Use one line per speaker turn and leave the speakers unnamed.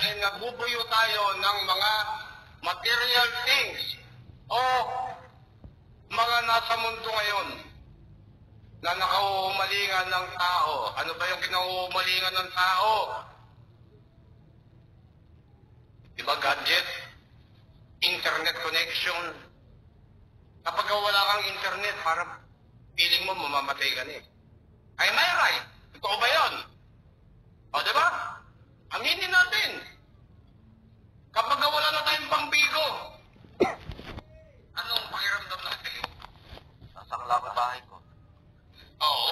ay nabubuyo tayo ng mga material things o mga nasa mundo ngayon na nakauhumalingan ng tao. Ano ba yung kinauhumalingan ng tao? Diba gadget? Internet connection. Kapag wala kang internet, parang feeling mo mamamatay ka na eh. Ay, may right. Totoo ba yun? O, diba? Aminin natin. Kapag wala na tayong pambigo, anong pakiramdam natin?
Nasa kalabang bahay ko.
Oo.